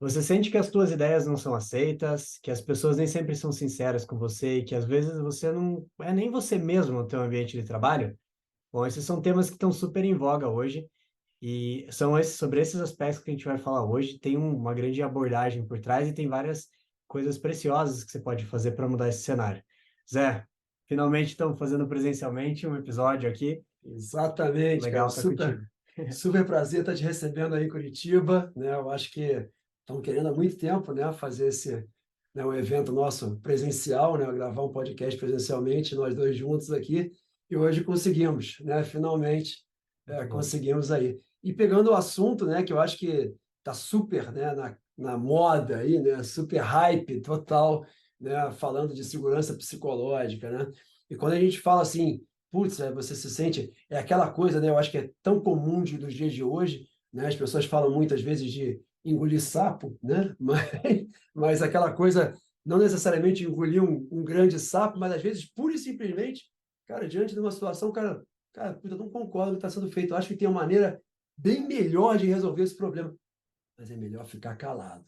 Você sente que as tuas ideias não são aceitas, que as pessoas nem sempre são sinceras com você e que às vezes você não é nem você mesmo no teu ambiente de trabalho? Bom, esses são temas que estão super em voga hoje e são sobre esses aspectos que a gente vai falar hoje. Tem uma grande abordagem por trás e tem várias coisas preciosas que você pode fazer para mudar esse cenário. Zé, finalmente estamos fazendo presencialmente um episódio aqui. Exatamente, cara. Legal estar contigo. Super prazer estar te recebendo aí em Curitiba, né? Eu acho que estão querendo há muito tempo, né, fazer um evento nosso presencial, né, gravar um podcast presencialmente, nós dois juntos aqui, e hoje conseguimos, né? Finalmente, Muito bom. conseguimos aí. E pegando o assunto, né, que eu acho que está super, né, na moda aí, né, super hype total, né, falando de segurança psicológica, né? E quando a gente fala assim, putz, você se sente, é aquela coisa, né? Eu acho que é tão comum dos dias de hoje, né? As pessoas falam muitas vezes de engolir sapo, né? Mas aquela coisa, não necessariamente engolir um grande sapo, mas às vezes, pura e simplesmente, cara, diante de uma situação, cara, puta, eu não concordo com o que está sendo feito. Eu acho que tem uma maneira bem melhor de resolver esse problema, mas é melhor ficar calado.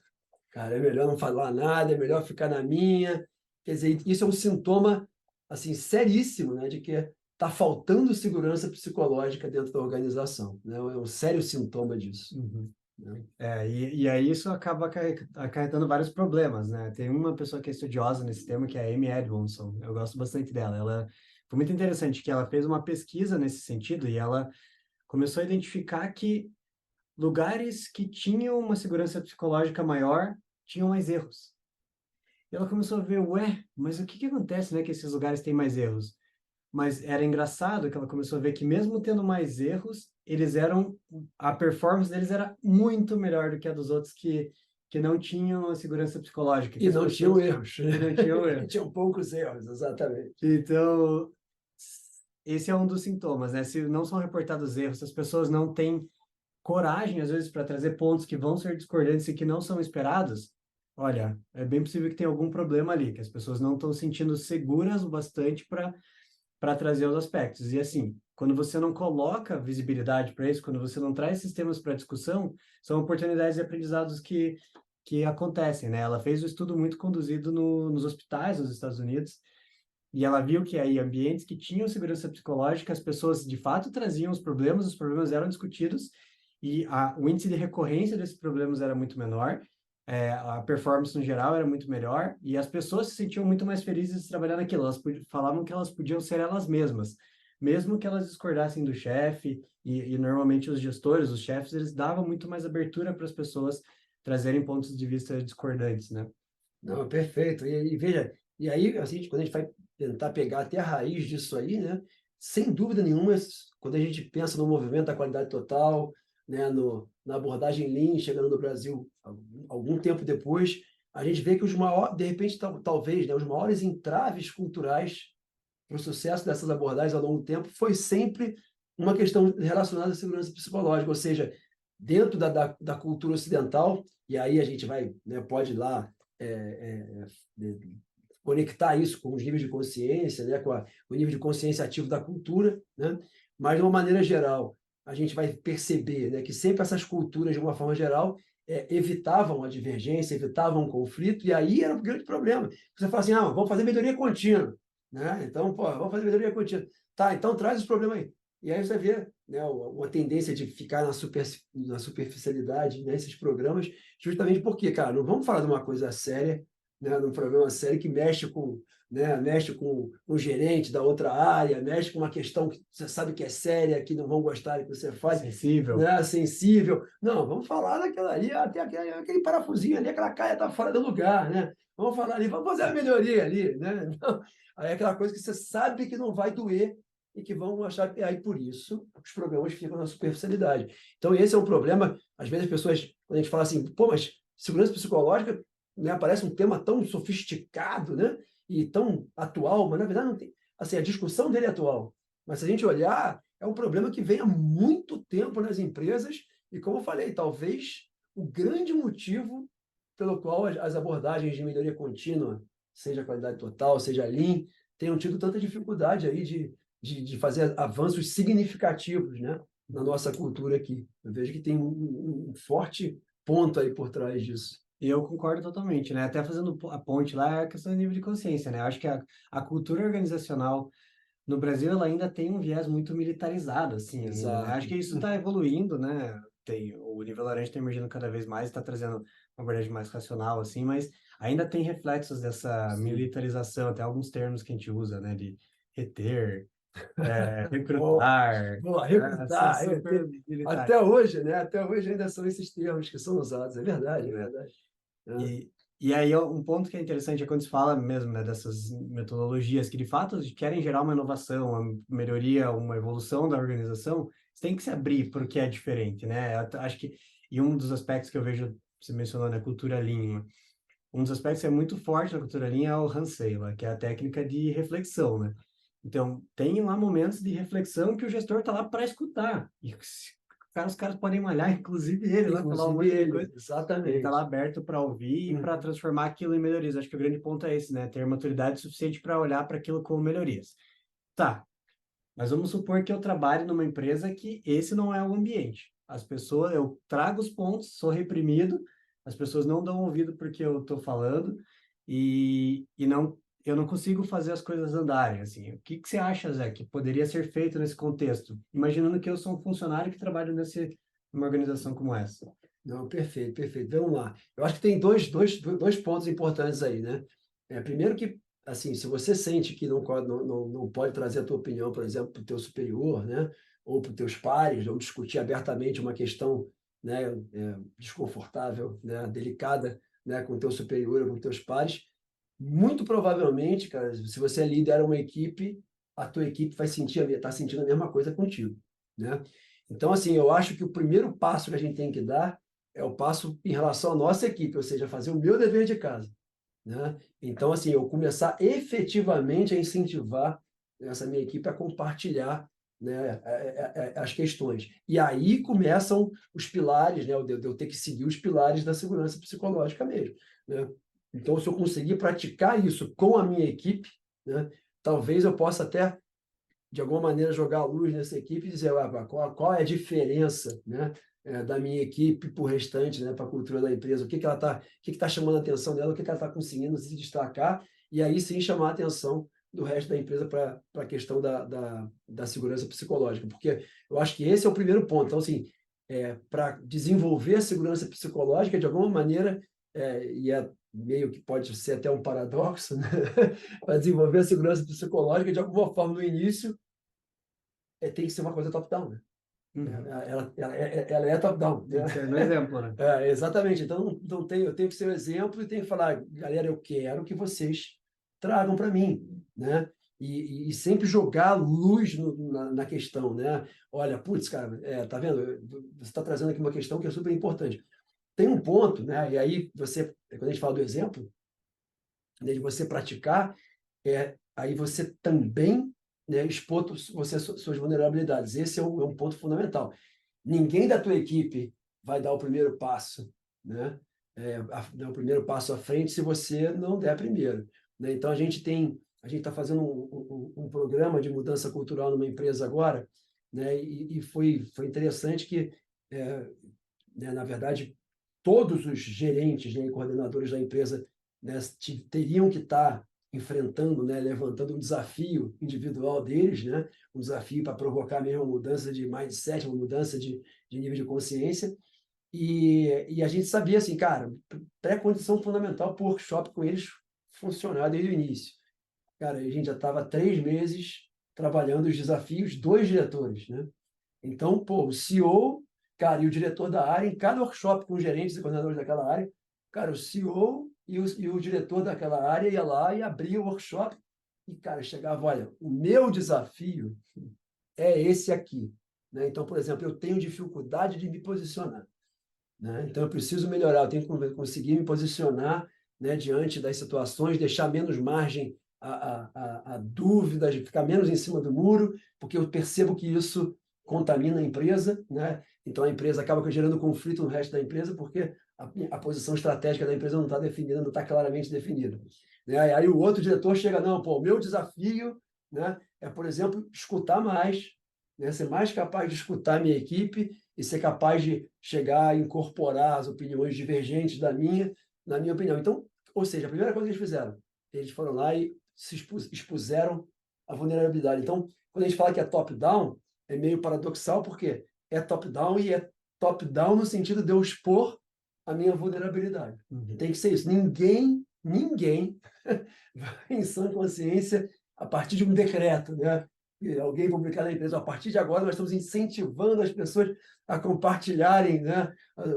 Cara, é melhor não falar nada, é melhor ficar na minha. Quer dizer, isso é um sintoma assim seríssimo, né, de que está faltando segurança psicológica dentro da organização, né? É um sério sintoma disso, Uhum. né? E aí isso acaba acarretando vários problemas, né? Tem uma pessoa que é estudiosa nesse tema, que é a Amy Edmondson. Eu gosto bastante dela. Ela foi muito interessante que ela fez uma pesquisa nesse sentido e ela começou a identificar que lugares que tinham uma segurança psicológica maior tinham mais erros. E ela começou a ver, ué, mas o que que acontece, né, que esses lugares têm mais erros? Mas era engraçado que ela começou a ver que mesmo tendo mais erros, a performance deles era muito melhor do que a dos outros que não tinham a segurança psicológica, que E as não tinham pessoas erros, que não tinham e erro. tinham poucos erros, exatamente. Então, esse é um dos sintomas, né? Se não são reportados erros, se as pessoas não têm coragem, às vezes, para trazer pontos que vão ser discordantes e que não são esperados, olha, é bem possível que tenha algum problema ali, que as pessoas não estão se sentindo seguras o bastante para trazer os aspectos. E assim, quando você não coloca visibilidade para isso, quando você não traz sistemas para discussão, são oportunidades de aprendizados que acontecem, né? Ela fez um estudo muito conduzido nos hospitais nos Estados Unidos, e ela viu que aí ambientes que tinham segurança psicológica, as pessoas de fato traziam os problemas eram discutidos, e o índice de recorrência desses problemas era muito menor, a performance no geral era muito melhor, e as pessoas se sentiam muito mais felizes de trabalhar naquilo. Elas falavam que elas podiam ser elas mesmas, mesmo que elas discordassem do chefe, e normalmente os gestores, os chefes, eles davam muito mais abertura para as pessoas trazerem pontos de vista discordantes, né? Não, perfeito. E veja, e aí, assim, quando a gente vai tentar pegar até a raiz disso aí, né? Sem dúvida nenhuma, quando a gente pensa no movimento da qualidade total, né, na abordagem Lean chegando no Brasil algum tempo depois, a gente vê que os maiores, de repente, talvez, né, os maiores entraves culturais para o sucesso dessas abordagens ao longo do tempo foi sempre uma questão relacionada à segurança psicológica, ou seja, dentro da cultura ocidental, e aí a gente vai, né, pode ir lá conectar isso com os níveis de consciência, né, o nível de consciência ativo da cultura, né, mas de uma maneira geral, a gente vai perceber, né, que sempre essas culturas, de uma forma geral, evitavam a divergência, evitavam o conflito, e aí era um grande problema. Você fala assim, vamos fazer melhoria contínua, né? Então, pô, vamos fazer melhoria contínua. Tá, então traz os problemas aí. E aí você vê, né, uma tendência de ficar na superficialidade nesses programas, justamente porque, cara, não vamos falar de uma coisa séria, né, num problema sério que mexe com, né, mexe com o gerente da outra área, mexe com uma questão que você sabe que é séria, que não vão gostar do que você faz, Sensível. né, sensível. Não, vamos falar daquela ali, até aquele parafusinho ali, aquela caia está fora do lugar, né? Vamos falar ali, vamos fazer a melhoria ali, né? Não, aí é aquela coisa que você sabe que não vai doer e que vão achar que aí por isso os problemas ficam na superficialidade. Então esse é um problema, às vezes as pessoas, quando a gente fala assim, pô, mas segurança psicológica, né, parece um tema tão sofisticado, né, e tão atual, mas na verdade não tem, assim, a discussão dele é atual, mas se a gente olhar, é um problema que vem há muito tempo nas empresas e, como eu falei, talvez o grande motivo pelo qual as abordagens de melhoria contínua, seja qualidade total, seja Lean, tenham tido tanta dificuldade aí de fazer avanços significativos, né, na nossa cultura aqui. Eu vejo que tem um forte ponto aí por trás disso. E eu concordo totalmente, né? Até fazendo a ponte lá, é a questão do nível de consciência, né? Eu acho que a cultura organizacional no Brasil, ela ainda tem um viés muito militarizado, assim, ainda, né? Acho Exato. que isso está evoluindo, né? O nível laranja está emergindo cada vez mais, está trazendo uma abordagem mais racional, assim, mas ainda tem reflexos dessa Sim. militarização, até alguns termos que a gente usa, né? De reter, Boa, recrutar, boa, ser recrutar, super militar. até hoje, né? Até hoje ainda são esses termos que são usados. É verdade, é Né? verdade. É. E aí, um ponto que é interessante é quando se fala mesmo, né, dessas metodologias que, de fato, querem gerar uma inovação, uma melhoria, uma evolução da organização, você tem que se abrir para o que é diferente, né? Acho que, e um dos aspectos que eu vejo, você mencionou, né, cultura Lean, um dos aspectos que é muito forte na cultura Lean é o Hansei, lá, que é a técnica de reflexão, né? Então, tem lá momentos de reflexão que o gestor está lá para escutar. E os caras podem malhar, inclusive ele, lá, falar um Inclusive monte de ele, coisa. Ele está lá exatamente. aberto para ouvir e para Uhum. transformar aquilo em melhorias. Acho que o grande ponto é esse, né? Ter maturidade suficiente para olhar para aquilo como melhorias. Tá, mas vamos supor que eu trabalhe numa empresa que esse não é o ambiente. As pessoas, eu trago os pontos, sou reprimido, as pessoas não dão ouvido porque eu estou falando e não, eu não consigo fazer as coisas andarem, assim. O que que você acha, Zé, que poderia ser feito nesse contexto? Imaginando que eu sou um funcionário que trabalha numa organização como essa. Não, perfeito, perfeito. Vamos lá. Eu acho que tem dois pontos importantes aí, né? Primeiro que, assim, se você sente que não pode trazer a tua opinião, por exemplo, para o teu superior, né? Ou para os teus pares, ou discutir abertamente uma questão, né, desconfortável, né, delicada, né, com o teu superior ou com os teus pares, muito provavelmente, cara, se você lidera uma equipe, a tua equipe vai tá sentindo a mesma coisa contigo, né? Então, assim, eu acho que o primeiro passo que a gente tem que dar é o passo em relação à nossa equipe, ou seja, fazer o meu dever de casa, né? Então, assim, eu começar efetivamente a incentivar essa minha equipe a compartilhar, né, as questões. E aí começam os pilares, né, de eu ter que seguir os pilares da segurança psicológica mesmo, né? Então, se eu conseguir praticar isso com a minha equipe, né, talvez eu possa até de alguma maneira, jogar a luz nessa equipe e dizer qual é a diferença, né, da minha equipe para o restante, né, para a cultura da empresa, o que ela tá, o que está chamando a atenção dela, o que ela está conseguindo se destacar, e aí sim chamar a atenção do resto da empresa para a questão da segurança psicológica, porque eu acho que esse é o primeiro ponto. Então, assim, para desenvolver a segurança psicológica, de alguma maneira, e é meio que pode ser até um paradoxo, né? Para desenvolver a segurança psicológica, de alguma forma, no início, tem que ser uma coisa top-down, né? Uhum. Ela é top-down, Tem né? que ser no exemplo, né? Exatamente. Então, eu tenho que ser o exemplo e tenho que falar, galera, eu quero que vocês tragam para mim, né? E sempre jogar luz na questão, né? Olha, putz, cara, tá vendo? Você está trazendo aqui uma questão que é super importante. Tem um ponto, né? E aí quando a gente fala do exemplo, né, de você praticar, aí você também, né, expor suas vulnerabilidades. Esse é um ponto fundamental. Ninguém da tua equipe vai dar o primeiro passo, né? Dar o primeiro passo à frente se você não der primeiro, né? Então a gente está fazendo um programa de mudança cultural numa empresa agora, né? E foi interessante que, é, né, na verdade, todos os gerentes, né, e coordenadores da empresa, né, teriam que estar enfrentando, né, levantando um desafio individual deles, né, um desafio para provocar mesmo uma mudança de mindset, uma mudança de nível de consciência. E a gente sabia assim, cara, pré-condição fundamental para o workshop com eles funcionar desde o início. Cara, a gente já estava 3 meses trabalhando os desafios dos diretores, né? Então, pô, o CEO, cara, e o diretor da área, em cada workshop com os gerentes e coordenadores daquela área, cara, o CEO e o diretor daquela área ia lá e abria o workshop e, cara, chegava, olha, o meu desafio é esse aqui, né? Então, por exemplo, eu tenho dificuldade de me posicionar, né? Então, eu preciso melhorar, eu tenho que conseguir me posicionar, né, diante das situações, deixar menos margem a dúvidas, ficar menos em cima do muro, porque eu percebo que isso contamina a empresa, né? Então, a empresa acaba gerando conflito no resto da empresa, porque a posição estratégica da empresa não está definida, não está claramente definida, né? Aí o outro diretor chega, não, pô, o meu desafio, né, é, por exemplo, escutar mais, né, ser mais capaz de escutar a minha equipe e ser capaz de chegar a incorporar as opiniões divergentes da minha, na minha opinião. Então, ou seja, a primeira coisa que eles fizeram, eles foram lá e se expuseram à vulnerabilidade. Então, quando a gente fala que é top-down, é meio paradoxal, porque é top-down e é top-down no sentido de eu expor a minha vulnerabilidade. Tem que ser isso. Ninguém vai em sã consciência a partir de um decreto, né? E alguém publicar na empresa, a partir de agora nós estamos incentivando as pessoas a compartilharem, né,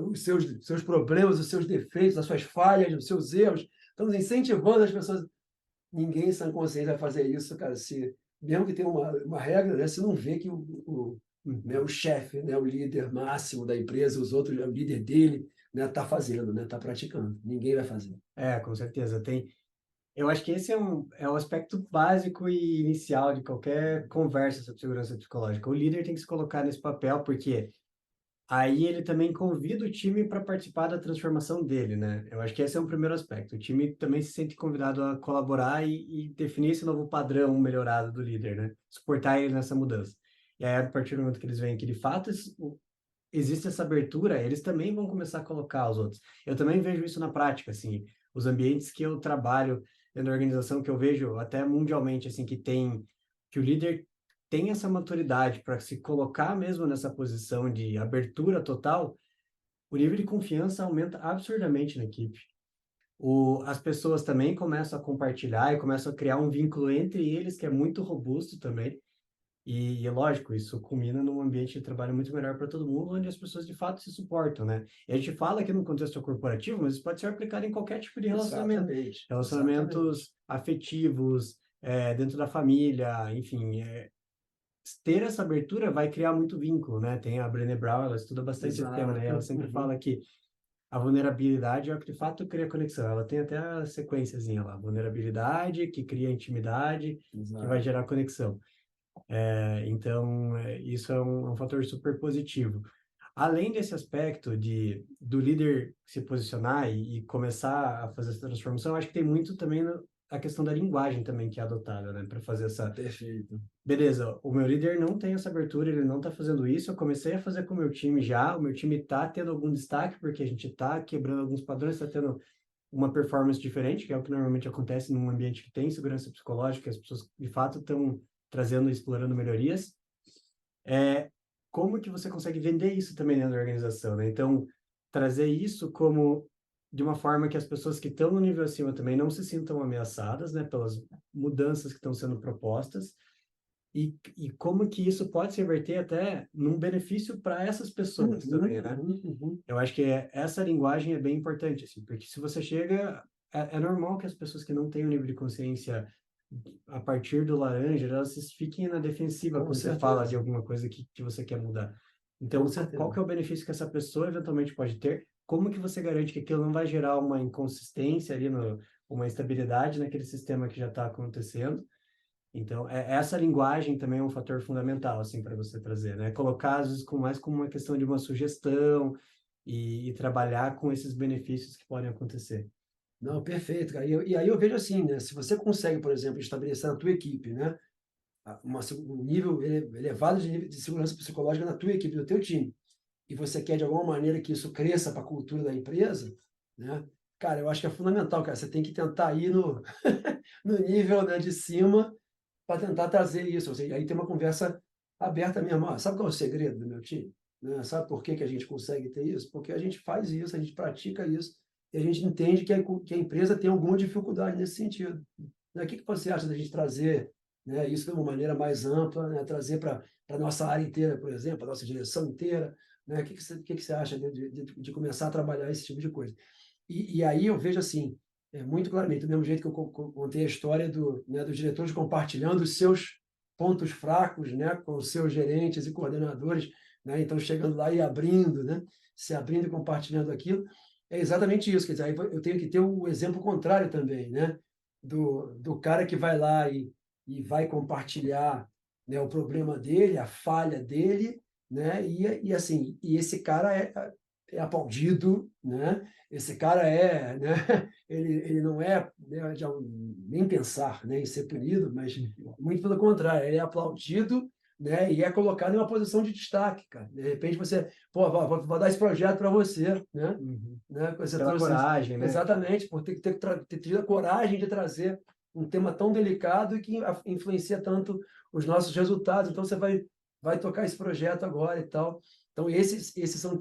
os seus problemas, os seus defeitos, as suas falhas, os seus erros. Estamos incentivando as pessoas. Ninguém em sã consciência vai fazer isso, cara. Se, mesmo que tenha uma regra, né, se não vê que o chefe, né, o líder máximo da empresa, os outros, o líder dele, né, está fazendo, né, está praticando. Ninguém vai fazer. Com certeza. Eu acho que esse é um aspecto básico e inicial de qualquer conversa sobre segurança psicológica. O líder tem que se colocar nesse papel, porque aí ele também convida o time para participar da transformação dele, né? Eu acho que esse é um primeiro aspecto. O time também se sente convidado a colaborar e definir esse novo padrão melhorado do líder, né? Suportar ele nessa mudança. E aí, a partir do momento que eles veem que, de fato, existe essa abertura, eles também vão começar a colocar os outros. Eu também vejo isso na prática, assim, os ambientes que eu trabalho dentro da organização, que eu vejo até mundialmente, assim, que o líder tem essa maturidade para se colocar mesmo nessa posição de abertura total, o nível de confiança aumenta absurdamente na equipe. As pessoas também começam a compartilhar e começam a criar um vínculo entre eles que é muito robusto também. Lógico, isso culmina num ambiente de trabalho muito melhor para todo mundo, onde as pessoas de fato se suportam, né? E a gente fala aqui no contexto corporativo, mas isso pode ser aplicado em qualquer tipo de relacionamento. Exatamente. Relacionamentos afetivos, dentro da família, enfim. Ter essa abertura vai criar muito vínculo, né? Tem a Brené Brown, ela estuda bastante esse tema, né? Ela sempre fala que a vulnerabilidade é o que de fato cria conexão. Ela tem até a sequenciazinha lá. Vulnerabilidade, que cria intimidade, que vai gerar conexão. Então, isso é um fator super positivo. Além desse aspecto do líder se posicionar e começar a fazer essa transformação, acho que tem muito também a questão da linguagem também que é adotada, né? Para fazer essa... Perfeito. Beleza, o meu líder não tem essa abertura, ele não está fazendo isso, eu comecei a fazer com o meu time já, o meu time está tendo algum destaque, porque a gente está quebrando alguns padrões, está tendo uma performance diferente, que é o que normalmente acontece num ambiente que tem segurança psicológica, as pessoas de fato estão trazendo e explorando melhorias. Como que você consegue vender isso também dentro da organização, né? Então, trazer isso como de uma forma que as pessoas que estão no nível acima também não se sintam ameaçadas, né, pelas mudanças que estão sendo propostas, e como que isso pode se reverter até num benefício para essas pessoas também, né? Eu acho que essa linguagem é bem importante, assim, porque se você chega, é normal que as pessoas que não têm o nível de consciência a partir do laranja, elas fiquem na defensiva Com quando você certeza. fala de alguma coisa que você quer mudar. Então, Com certeza. qual que é o benefício que essa pessoa eventualmente pode ter? Como que você garante que aquilo não vai gerar uma inconsistência ali, uma instabilidade naquele sistema que já está acontecendo? Então, essa linguagem também é um fator fundamental, assim, para você trazer, né? Colocar, às vezes, mais como uma questão de uma sugestão e trabalhar com esses benefícios que podem acontecer. Não, perfeito, cara. E aí eu vejo assim, né? Se você consegue, por exemplo, estabelecer na tua equipe, né, um nível elevado de segurança psicológica na tua equipe, no teu time, e você quer de alguma maneira que isso cresça para a cultura da empresa, né? Cara, eu acho que é fundamental, cara. Você tem que tentar ir no, no nível, né, de cima para tentar trazer isso. Ou seja, aí tem uma conversa aberta mesmo. Ah, sabe qual é o segredo do meu time? Né? Sabe por que que a gente consegue ter isso? Porque a gente faz isso, a gente pratica isso, e a gente entende que a empresa tem alguma dificuldade nesse sentido. Né? O que que você acha da gente trazer, né, isso de uma maneira mais ampla, né? Trazer para a nossa área inteira, por exemplo, a nossa direção inteira? Né? O que que você acha de começar a trabalhar esse tipo de coisa? E aí eu vejo assim, muito claramente, do mesmo jeito que eu contei a história né, dos diretores compartilhando os seus pontos fracos, né, com os seus gerentes e coordenadores, né, então chegando lá e abrindo, né, se abrindo e compartilhando aquilo, é exatamente isso. Quer dizer, aí eu tenho que ter o exemplo contrário também, né, do cara que vai lá e vai compartilhar, né, o problema dele, a falha dele, né, e assim, e esse cara é aplaudido, né? Esse cara né? Ele não é, né, nem pensar, né, em ser punido, mas muito pelo contrário, ele é aplaudido, né? E é colocado em uma posição de destaque, cara. De repente você, pô, vou dar esse projeto para você, né? Uhum. Né? Você Pela trouxe isso. coragem, né? Exatamente, por ter tido a coragem de trazer um tema tão delicado e que influencia tanto os nossos resultados. Então, você vai tocar esse projeto agora e tal. Então, esses são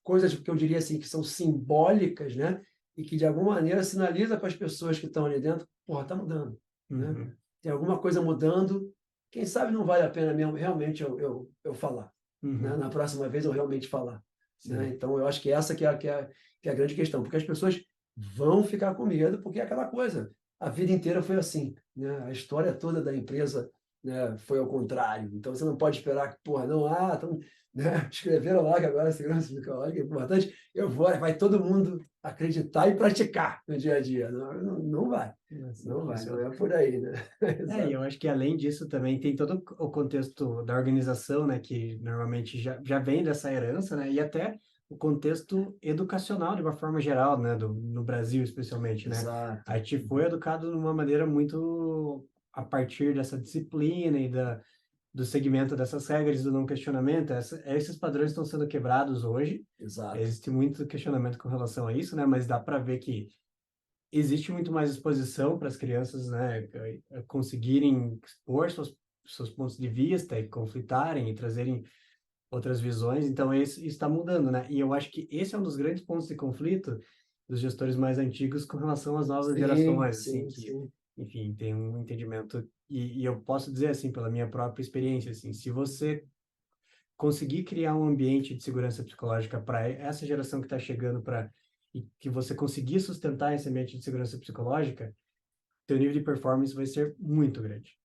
coisas que eu diria assim, que são simbólicas, né? E que, de alguma maneira, sinaliza para as pessoas que estão ali dentro, porra, está mudando, né? Uhum. Tem alguma coisa mudando. Quem sabe não vale a pena mesmo, realmente, eu falar. Né? Uhum. Na próxima vez, eu realmente falar. Né? Sim. Então, eu acho que essa que é a grande questão, porque as pessoas vão ficar com medo, porque é aquela coisa. A vida inteira foi assim, né? A história toda da empresa, né, foi ao contrário. Então, você não pode esperar que, porra, não, tão, né, escreveram lá que agora a segurança psicológica é importante, eu vou, vai todo mundo acreditar e praticar no dia a dia. Não, não vai, É assim que não vai, não funciona. é por aí, né? E Exato. eu acho que além disso também tem todo o contexto da organização, né, que normalmente já vem dessa herança, né, e até o contexto educacional de uma forma geral, né, no Brasil especialmente, né. A Exato. gente foi educado de uma maneira muito a partir dessa disciplina e do segmento dessas regras do não questionamento. Esses padrões estão sendo quebrados hoje. Exato. Existe muito questionamento com relação a isso, né, mas dá para ver que existe muito mais exposição para as crianças, né, conseguirem expor seus pontos de vista e conflitarem e trazerem outras visões. Então, isso está mudando, né? E eu acho que esse é um dos grandes pontos de conflito dos gestores mais antigos com relação às novas Sim, gerações, assim, sim, que, sim. enfim, tem um entendimento. E eu posso dizer, assim, pela minha própria experiência, assim, se você conseguir criar um ambiente de segurança psicológica para essa geração que está chegando para e que você conseguir sustentar esse ambiente de segurança psicológica, teu nível de performance vai ser muito grande.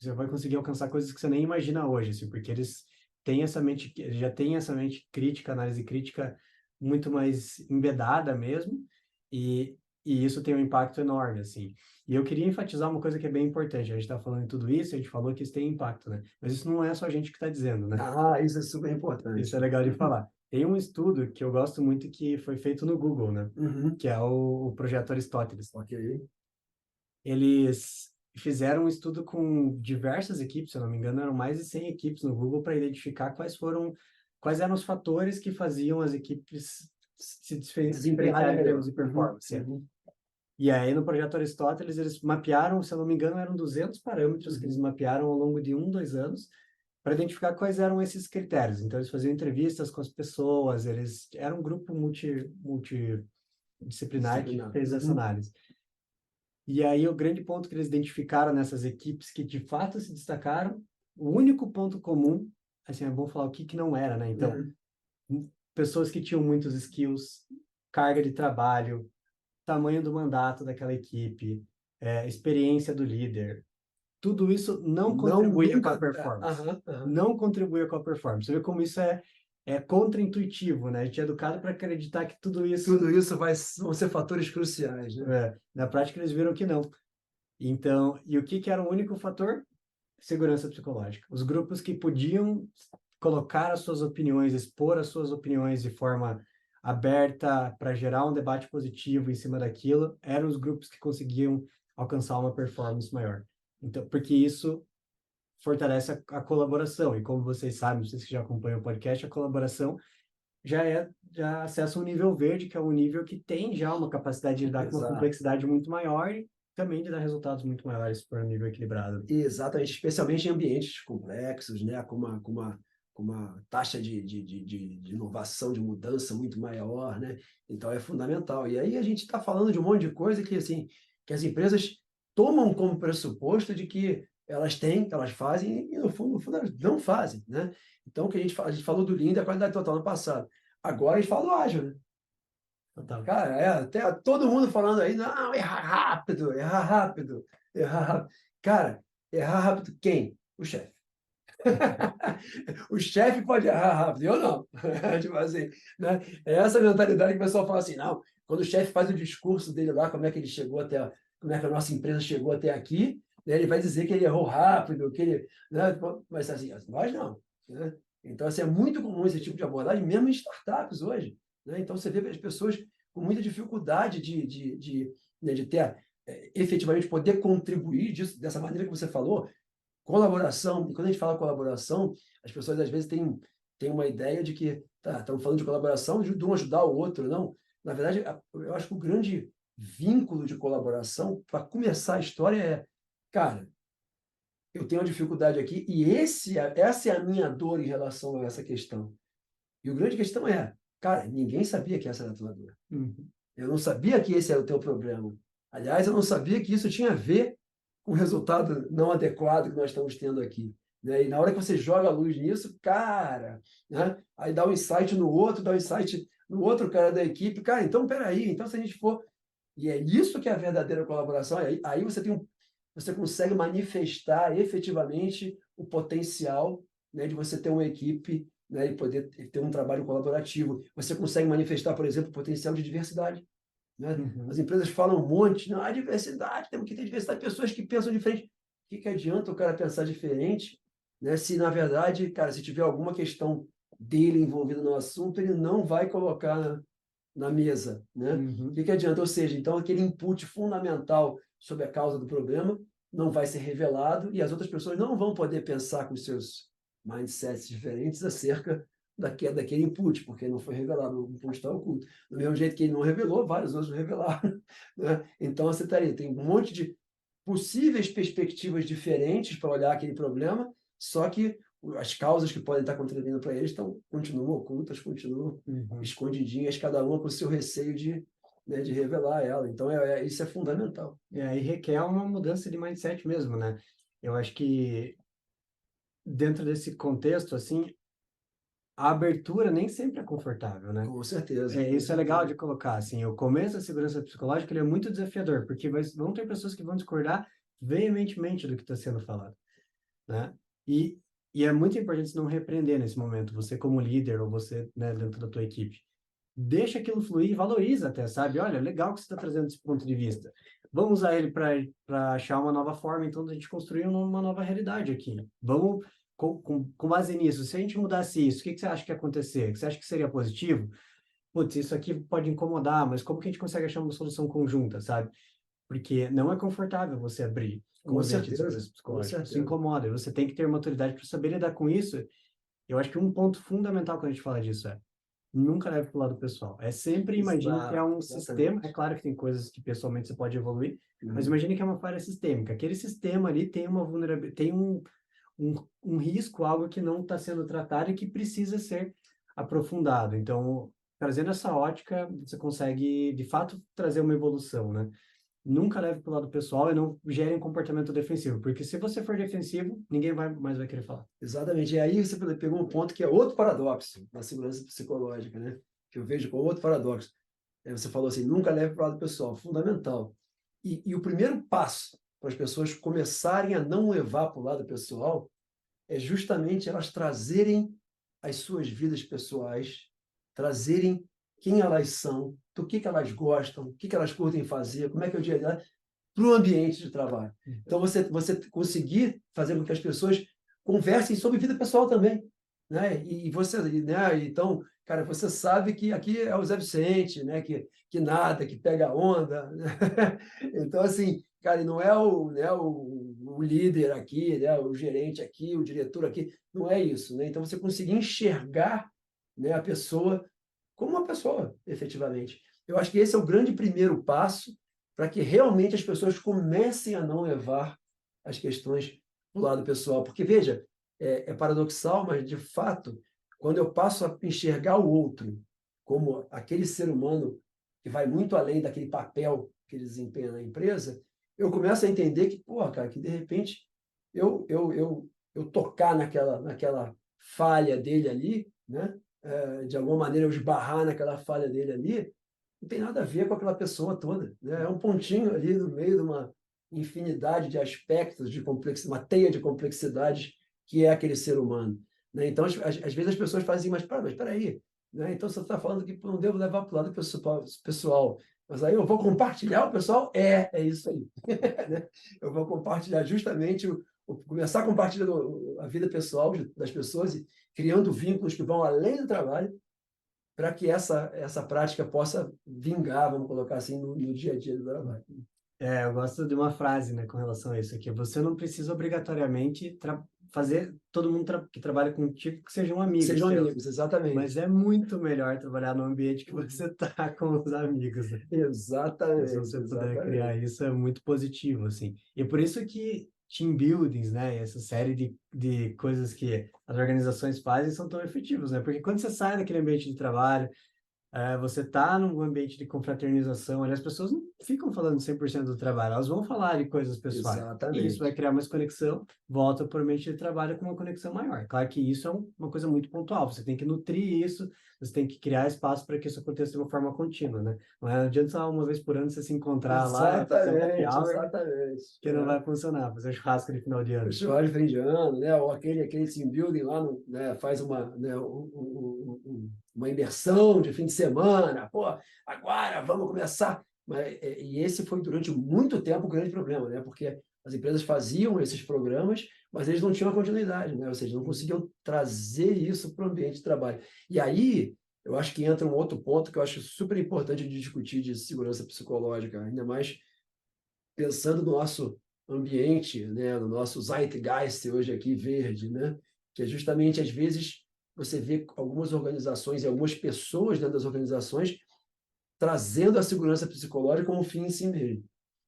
Você vai conseguir alcançar coisas que você nem imagina hoje, assim, porque eles têm essa mente, eles já têm essa mente crítica, análise crítica muito mais embedada mesmo, e isso tem um impacto enorme, assim. E eu queria enfatizar uma coisa que é bem importante. A gente está falando de tudo isso, a gente falou que isso tem impacto, né? Mas isso não é só a gente que está dizendo, né? Isso é super Isso é importante. legal de falar. Tem um estudo que eu gosto muito que foi feito no Google, né? Uhum. Que é o Projeto Aristóteles. Ok. Eles fizeram um estudo com diversas equipes, se eu não me engano, eram mais de 100 equipes no Google para identificar quais eram os fatores que faziam as equipes se Desempenhar diferenciarem em termos melhor. de Uhum. performance. Uhum. E aí, no projeto Aristóteles, eles mapearam, se eu não me engano, eram 200 parâmetros que eles Uhum. mapearam ao longo de 2 anos para identificar quais eram esses critérios. Então, eles faziam entrevistas com as pessoas, eles eram um grupo multidisciplinar que Disciplinar. fez essa Uhum. análise. E aí, o grande ponto que eles identificaram nessas equipes que de fato se destacaram, o único ponto comum, assim, é bom falar o que que não era, né? Então, Uhum. pessoas que tinham muitos skills, carga de trabalho, tamanho do mandato daquela equipe, experiência do líder, tudo isso não Não, contribuía com a nunca. performance. Aham, aham. Não contribuía com a performance. Você vê como isso é contra-intuitivo, né? A gente é educado para acreditar que tudo isso, Tudo isso vão ser fatores cruciais, né? na prática, eles viram que não. Então, e o que que era o único fator? Segurança psicológica. Os grupos que podiam colocar as suas opiniões, expor as suas opiniões de forma aberta para gerar um debate positivo em cima daquilo, eram os grupos que conseguiam alcançar uma performance maior. Então, porque isso fortalece a colaboração. E como vocês sabem, vocês que já acompanham o podcast, a colaboração já acessa um nível verde, que é um nível que tem já uma capacidade de lidar com uma Exato. complexidade muito maior e também de dar resultados muito maiores para um nível equilibrado. Exatamente, especialmente em ambientes complexos, né? Com uma taxa de inovação, de mudança muito maior, né? Então é fundamental. E aí a gente está falando de um monte de coisa que, assim, que as empresas tomam como pressuposto de que elas têm, que elas fazem, e no fundo elas não fazem, né? Então, o que a gente falou do Lean e da qualidade total no passado. Agora a gente fala do ágil, né? Total. Cara, até todo mundo falando aí, não, errar rápido, errar rápido, errar rápido. Cara, errar rápido quem? O chefe. O chefe pode errar rápido, eu não. Tipo assim, né? É essa mentalidade que o pessoal fala assim, não, quando o chefe faz o discurso dele lá, como é que ele chegou até, como é que a nossa empresa chegou até aqui, né? Ele vai dizer que ele errou rápido, que ele, né? Mas assim, nós não, né? Então, assim, é muito comum esse tipo de abordagem, mesmo em startups hoje, né? Então, você vê as pessoas com muita dificuldade né, de ter, efetivamente poder contribuir dessa maneira que você falou, Colaboração, e quando a gente fala colaboração, as pessoas às vezes têm uma ideia de que estamos falando de colaboração, de um ajudar o outro. Não. Na verdade, eu acho que o grande vínculo de colaboração, para começar a história, cara, eu tenho uma dificuldade aqui e essa é a minha dor em relação a essa questão. E o grande questão cara, ninguém sabia que essa era a tua dor. Uhum. Eu não sabia que esse era o teu problema. Aliás, eu não sabia que isso tinha a ver com o resultado não adequado que nós estamos tendo aqui. Né? E na hora que você joga a luz nisso, cara, né? Aí dá um insight no outro, dá um insight no outro cara da equipe. Cara, então, peraí, então se a gente for... E é isso que é a verdadeira colaboração. Aí você consegue manifestar efetivamente o potencial, né, de você ter uma equipe, né, e poder ter um trabalho colaborativo. Você consegue manifestar, por exemplo, o potencial de diversidade. Né? Uhum. As empresas falam um monte, não, há diversidade, temos que ter diversidade de pessoas que pensam diferente. O que adianta o cara pensar diferente, né, se, na verdade, cara, se tiver alguma questão dele envolvida no assunto, ele não vai colocar na mesa, né? O Uhum. que adianta? Ou seja, então aquele input fundamental sobre a causa do problema não vai ser revelado e as outras pessoas não vão poder pensar com seus mindsets diferentes acerca daquele input, porque não foi revelado, o input está oculto. Do mesmo jeito que ele não revelou, vários outros não revelaram. Né? Então, você tem um monte de possíveis perspectivas diferentes para olhar aquele problema, só que as causas que podem estar contribuindo para eles continuam ocultas, continuam Uhum. escondidinhas, cada uma com o seu receio de revelar ela. Então, isso é fundamental. E aí requer uma mudança de mindset mesmo, né? Eu acho que dentro desse contexto, assim, a abertura nem sempre é confortável, né? Com certeza, É, com isso é legal certeza. de colocar, assim, o começo da segurança psicológica, ele é muito desafiador, porque vão ter pessoas que vão discordar veementemente do que está sendo falado, né? E, e é muito importante não repreender nesse momento, você como líder ou você, né, dentro da tua equipe. Deixa aquilo fluir e valoriza até, sabe? Olha, legal que você está trazendo esse ponto de vista. Vamos usar ele para achar uma nova forma, então, a gente construir uma nova realidade aqui. Vamos, com base nisso, se a gente mudasse isso, o que que você acha que ia acontecer? Você acha que seria positivo? Putz, isso aqui pode incomodar, mas como que a gente consegue achar uma solução conjunta, sabe? Porque não é confortável você abrir um Com ambiente de certeza, segurança com psicológica. Isso certeza. incomoda. Você tem que ter maturidade para saber lidar com isso. Eu acho que um ponto fundamental quando a gente fala disso nunca leve para o lado pessoal. É sempre imagine que é Exato, um sistema. É exatamente. claro que tem coisas que pessoalmente você pode evoluir, mas Uhum. imagine que é uma falha sistêmica. Aquele sistema ali tem uma vulnerabilidade, tem um risco, algo que não está sendo tratado e que precisa ser aprofundado. Então, trazendo essa ótica, você consegue, de fato, trazer uma evolução, né? Nunca leve para o lado pessoal e não gere um comportamento defensivo, porque se você for defensivo, ninguém mais vai querer falar. Exatamente. E aí você pegou um ponto que é outro paradoxo na segurança psicológica, né? Que eu vejo como outro paradoxo. Você falou assim, nunca leve para o lado pessoal, fundamental. E o primeiro passo para as pessoas começarem a não levar para o lado pessoal é justamente elas trazerem as suas vidas pessoais, trazerem quem elas são, do que elas gostam, o que elas curtem fazer, como é que é o dia dela, para o ambiente de trabalho. Então, você conseguir fazer com que as pessoas conversem sobre vida pessoal também. Né? E você, né? Então, cara, você sabe que aqui é o Zé Vicente, né? Que nada, que pega onda. Né? Então, assim, cara, não é o líder aqui, né? O gerente aqui, o diretor aqui, não é isso. Né? Então, você conseguir enxergar, né, a pessoa como uma pessoa, efetivamente. Eu acho que esse é o grande primeiro passo para que realmente as pessoas comecem a não levar as questões para o lado pessoal. Porque, veja, é paradoxal, mas, de fato, quando eu passo a enxergar o outro como aquele ser humano que vai muito além daquele papel que ele desempenha na empresa, eu começo a entender que, pô, cara, que de repente eu tocar naquela falha dele ali, né? De alguma maneira eu esbarrar naquela falha dele ali, não tem nada a ver com aquela pessoa toda. Né? É um pontinho ali no meio de uma infinidade de aspectos de complexidade, uma teia de complexidades que é aquele ser humano. Né? Então, às vezes as pessoas fazem, mas espera aí, né? Então você está falando que não devo levar para o lado pessoal, mas aí eu vou compartilhar o pessoal? É isso aí. Né? Eu vou compartilhar justamente, começar a compartilhar a vida pessoal das pessoas e criando vínculos que vão além do trabalho, para que essa prática possa vingar, vamos colocar assim, no dia a dia do trabalho. Eu gosto de uma frase, né, com relação a isso aqui. Você não precisa obrigatoriamente fazer todo mundo que trabalha contigo que sejam amigos Sejam seus, amigos, mas exatamente. é muito melhor trabalhar no ambiente que você tá com os amigos, né? E se Exatamente, você puder criar exatamente. isso, é muito positivo, assim. E por isso que team buildings, né, essa série de coisas que as organizações fazem são tão efetivos, né? Porque quando você sai daquele ambiente de trabalho, você tá num ambiente de confraternização, onde as pessoas não ficam falando 100% do trabalho, elas vão falar de coisas pessoais. E isso vai Exatamente. criar mais conexão, volta para o ambiente de trabalho com uma conexão maior. Claro que isso é uma coisa muito pontual, você tem que nutrir isso, você tem que criar espaço para que isso aconteça de uma forma contínua, né? Não adianta só uma vez por ano você se encontrar lá, fazer um happy Exatamente, hour, exatamente. que não vai funcionar, fazer churrasco de final de O ano. churrasco de fim de ano, né? Ou aquele team building lá, no, né? Faz uma, né? Uma imersão de fim de semana. Pô, agora vamos começar. E esse foi durante muito tempo o grande problema, né? Porque as empresas faziam esses programas, mas eles não tinham a continuidade, né? Ou seja, não conseguiam trazer isso para o ambiente de trabalho. E aí, eu acho que entra um outro ponto que eu acho super importante de discutir de segurança psicológica, ainda mais pensando no nosso ambiente, né, no nosso zeitgeist hoje aqui verde, né, que é justamente às vezes você vê algumas organizações e algumas pessoas dentro das organizações trazendo a segurança psicológica como um fim em si mesmo,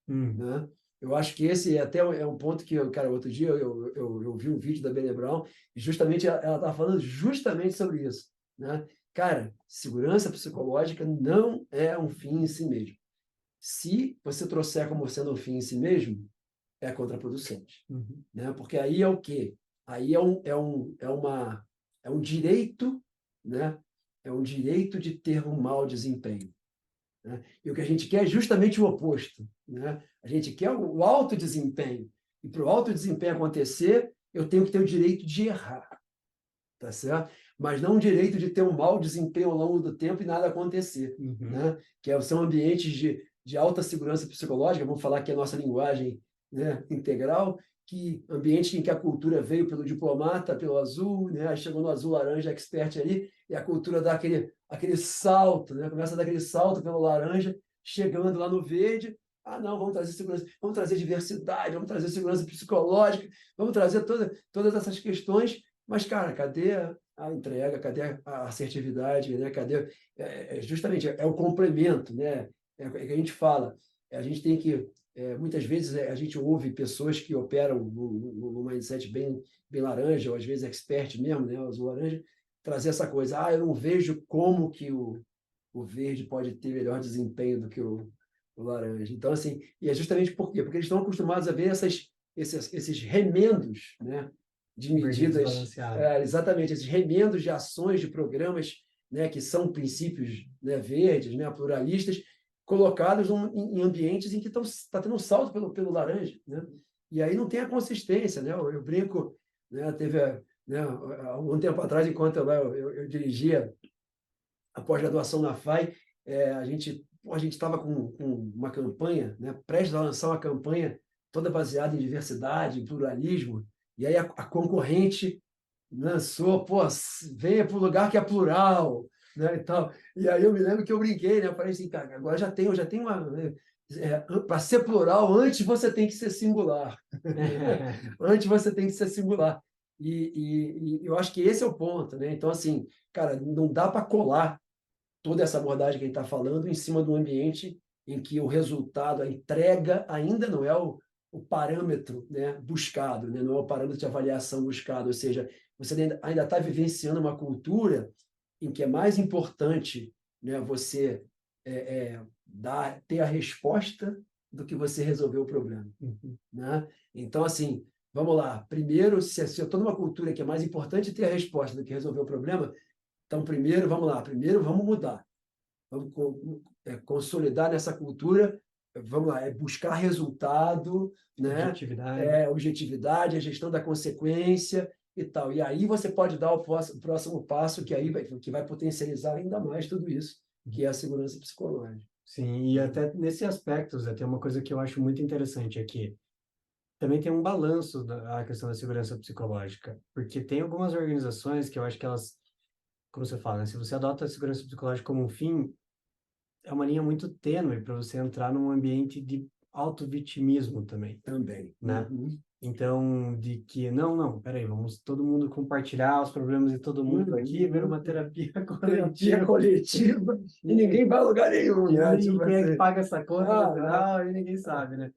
Hum, né? Eu acho que esse até é um ponto que, cara, outro dia eu vi um vídeo da Brené Brown e justamente ela estava falando justamente sobre isso, né? Cara, segurança psicológica não é um fim em si mesmo. Se você trouxer como sendo um fim em si mesmo, é contraproducente, uhum, né? Porque aí é o quê? Aí é um direito, né? É um direito de ter um mau desempenho, né? E o que a gente quer é justamente o oposto, né? A gente quer o alto desempenho. E para o alto desempenho acontecer, eu tenho que ter o direito de errar, tá certo? Mas não o direito de ter um mau desempenho ao longo do tempo e nada acontecer, uhum, né? São ambientes de alta segurança psicológica, vamos falar que é a nossa linguagem, né, integral, que ambiente em que a cultura veio pelo diplomata, pelo azul, né? Aí chegou no azul laranja expert ali, e a cultura dá aquele salto, né? Começa a dar aquele salto pelo laranja, chegando lá no verde. Ah, não, vamos trazer segurança, vamos trazer diversidade, vamos trazer segurança psicológica, vamos trazer todas essas questões, mas, cara, cadê a entrega, cadê a assertividade, né? Cadê justamente é o complemento, né? É o que a gente fala. A gente tem que muitas vezes a gente ouve pessoas que operam no mindset bem laranja, ou às vezes expert mesmo, né? Azul laranja, trazer essa coisa. Ah, eu não vejo como que o verde pode ter melhor desempenho do que o laranja. Então, assim, e é justamente por quê? Porque eles estão acostumados a ver esses remendos, né, de verde medidas, desbalanceado. exatamente, esses remendos de ações, de programas, né, que são princípios, né, verdes, né, pluralistas, colocados em ambientes em que está tendo um salto pelo laranja, né? E aí não tem a consistência, né? Eu brinco, né, teve, né, há um tempo atrás, enquanto eu dirigia a pós-graduação na FAI, a gente estava com uma campanha, né, prestes a lançar uma campanha toda baseada em diversidade, em pluralismo, e aí a concorrente lançou, pô, venha para o lugar que é plural, né, e tal. E aí eu me lembro que eu brinquei, né, eu falei assim, cara, agora já tem uma... Né, para ser plural, antes você tem que ser singular. Antes você tem que ser singular. E eu acho que esse é o ponto, né? Então, assim, cara, não dá para colar toda essa abordagem que a gente está falando em cima de um ambiente em que o resultado, a entrega, ainda não é o parâmetro, né, buscado, né, não é o parâmetro de avaliação buscado, ou seja, você ainda está vivenciando uma cultura em que é mais importante, né, você ter a resposta do que você resolver o problema, Uhum. né? Então, assim, vamos lá. Primeiro, se eu estou numa cultura que é mais importante ter a resposta do que resolver o problema, então, primeiro, vamos lá. Primeiro, vamos mudar. Vamos consolidar nessa cultura. Vamos lá, é buscar resultado, né? Objetividade. Objetividade, a gestão da consequência e tal. E aí você pode dar o próximo passo, que aí que vai potencializar ainda mais tudo isso, que é a segurança psicológica. Sim, e até nesse aspecto, Zé, tem uma coisa que eu acho muito interessante aqui. Também tem um balanço da a questão da segurança psicológica, porque tem algumas organizações que eu acho que elas, como você fala, né, se você adota a segurança psicológica como um fim, é uma linha muito tênue para você entrar num ambiente de auto-vitimismo também, Também. né? Então, de que, não, peraí, vamos todo mundo compartilhar os problemas de todo mundo aqui, ver uma terapia Terapia coletiva. coletiva e ninguém vai a lugar nenhum, né? E quem é que paga essa conta no Ah, final e ninguém sabe, né?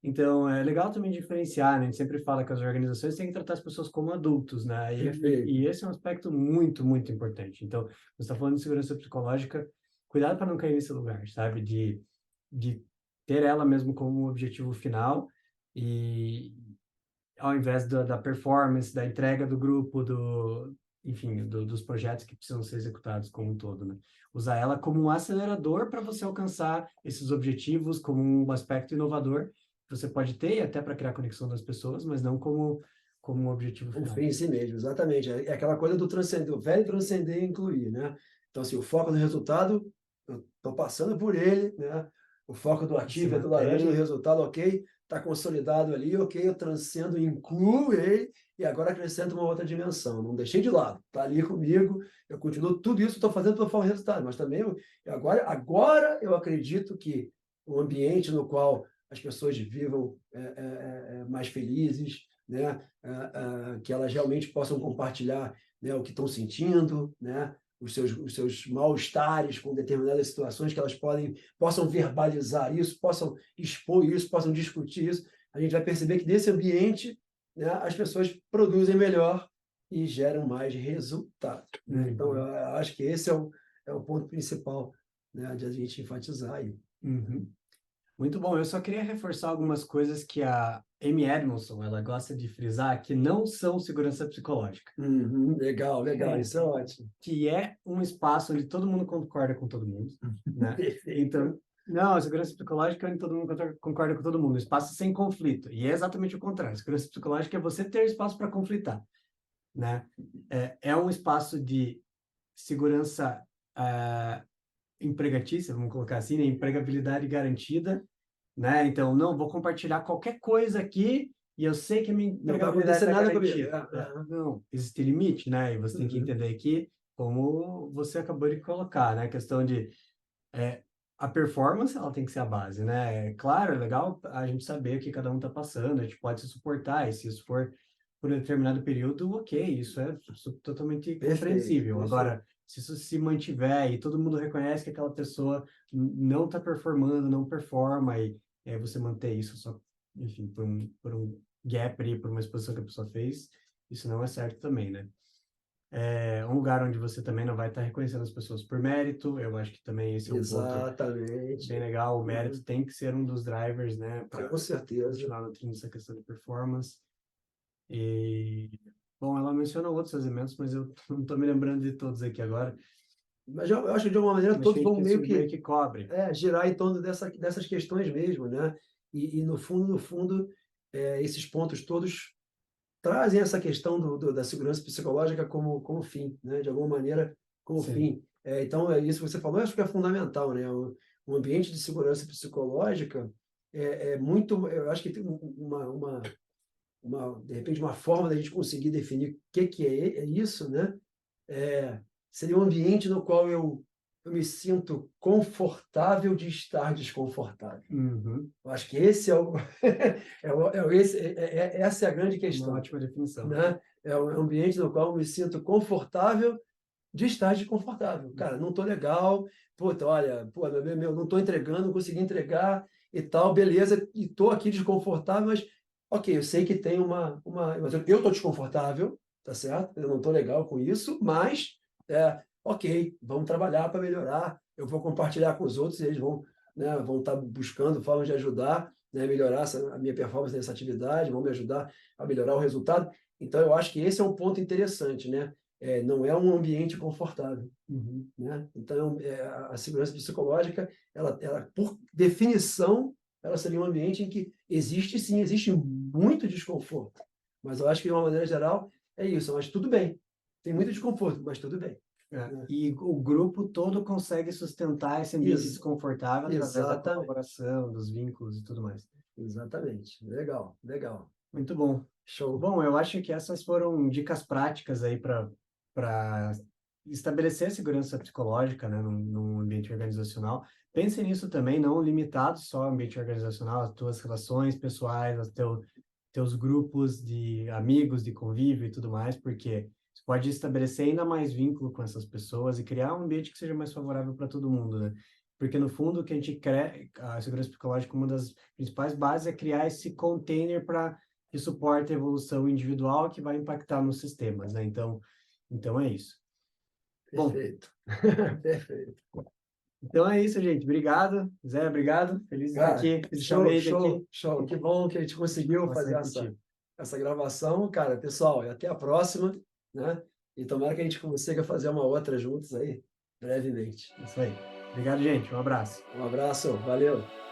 Então, é legal também diferenciar, né? A gente sempre fala que as organizações têm que tratar as pessoas como adultos, né? Perfeito. E esse é um aspecto muito, muito importante. Então, você está falando de segurança psicológica, cuidado para não cair nesse lugar, sabe? De ter ela mesmo como um objetivo final e ao invés da performance, da entrega do grupo, enfim, dos projetos que precisam ser executados como um todo, né? Usar ela como um acelerador para você alcançar esses objetivos, como um aspecto inovador que você pode ter até para criar conexão das pessoas, mas não como um objetivo Um final. fim em si mesmo, exatamente. É aquela coisa do transcender, o velho transcender e incluir, né? Então, assim, o foco no resultado, eu estou passando por ele, né? O foco do Se ativo é do laranja no mantém. resultado, ok, está consolidado ali, ok, eu transcendo, incluo ele e agora acrescento uma outra dimensão. Não deixei de lado, está ali comigo, eu continuo, tudo isso estou fazendo para o resultado, mas também agora eu acredito que o ambiente no qual as pessoas vivam mais felizes, né? Que elas realmente possam compartilhar, né, o que estão sentindo, né, os seus mal-estares com determinadas situações, que elas possam verbalizar isso, possam expor isso, possam discutir isso. A gente vai perceber que nesse ambiente, né, as pessoas produzem melhor e geram mais resultado. Né? Então, eu acho que esse é o ponto principal, né, de a gente enfatizar aí. Uhum. Muito bom. Eu só queria reforçar algumas coisas que a Amy Edmondson, ela gosta de frisar, que não são segurança psicológica. Legal, legal, isso é ótimo. Que é um espaço onde todo mundo concorda com todo mundo, né? Perfeito. Então, não, a segurança psicológica é onde todo mundo concorda com todo mundo, espaço sem conflito. E é exatamente o contrário. A segurança psicológica é você ter espaço para conflitar, né? É um espaço de segurança empregatícia, vamos colocar assim, né? Empregabilidade garantida, né? Então, não, vou compartilhar qualquer coisa aqui e eu sei que a minha Não vai empregabilidade acontecer está nada comigo. garantida. Não, existe limite, né? E você tem que entender que, como você acabou de colocar, né? A questão de a performance, ela tem que ser a base, né? É claro, é legal a gente saber o que cada um está passando, a gente pode se suportar, e se isso for por um determinado período, ok, isso é totalmente Perfeito, compreensível. perfeito. Agora, se isso se mantiver e todo mundo reconhece que aquela pessoa não está performando, não performa, e você manter isso só, enfim, por um gap ali, por uma exposição que a pessoa fez, isso não é certo também, né? É um lugar onde você também não vai estar reconhecendo as pessoas por mérito. Eu acho que também esse é um ponto bem Exatamente. legal. O mérito tem que ser um dos drivers, né, para Com certeza. continuar nutrindo essa questão de performance. E, bom, ela menciona outros elementos, mas eu não estou me lembrando de todos aqui agora. Mas eu acho que de alguma maneira Mas todos achei vão que meio isso meio que que cobre. girar em torno dessas questões mesmo, né? E no fundo, esses pontos todos trazem essa questão da segurança psicológica como fim, né? De alguma maneira, como Sim. fim. Então, é isso que você falou, eu acho que é fundamental, né? O ambiente de segurança psicológica é muito, eu acho que tem de repente, uma forma da gente conseguir definir o que é isso, né? Seria um ambiente no qual eu me sinto confortável de estar desconfortável. Uhum. Eu acho que esse essa é a grande Uma questão, ótima definição. né? É um ambiente no qual eu me sinto confortável de estar desconfortável. Cara, não estou legal, puta, olha, pô, não estou entregando, não consegui entregar e tal, beleza, e estou aqui desconfortável, mas ok, eu sei que tem mas eu estou desconfortável, tá certo? Eu não estou legal com isso, mas ok, vamos trabalhar para melhorar. Eu vou compartilhar com os outros, e eles vão estar buscando formas de ajudar, né, melhorar a minha performance nessa atividade, vão me ajudar a melhorar o resultado. Então, eu acho que esse é um ponto interessante, né? Não é um ambiente confortável. Uhum. Né? Então, a segurança psicológica, ela, por definição, ela seria um ambiente em que existe muito desconforto. Mas eu acho que, de uma maneira geral, é isso. Mas tudo bem. Tem muito desconforto, mas tudo bem. Né? E o grupo todo consegue sustentar esse ambiente desconfortável através da Exatamente. colaboração, dos vínculos e tudo mais. Exatamente. Legal, legal. Muito bom. Show. Bom, eu acho que essas foram dicas práticas aí para estabelecer a segurança psicológica, né, num ambiente organizacional. Pense nisso também, não limitado só ao ambiente organizacional, as tuas relações pessoais, teus grupos de amigos, de convívio e tudo mais, porque você pode estabelecer ainda mais vínculo com essas pessoas e criar um ambiente que seja mais favorável para todo mundo, né? Porque, no fundo, o que a gente quer, a segurança psicológica, uma das principais bases é criar esse container que suporte a evolução individual que vai impactar nos sistemas, né? Então é isso. Bom, Perfeito. Perfeito. então é isso, gente. Obrigado. Zé, obrigado. Feliz de estar Cara, aqui, show, fisicamente aqui. show, show. Que bom que a gente conseguiu fazer Bastante contigo. essa gravação, cara. Pessoal, e até a próxima, né? E tomara que a gente consiga fazer uma outra juntos aí, brevemente. Isso aí. Obrigado, gente. Um abraço. Um abraço, valeu.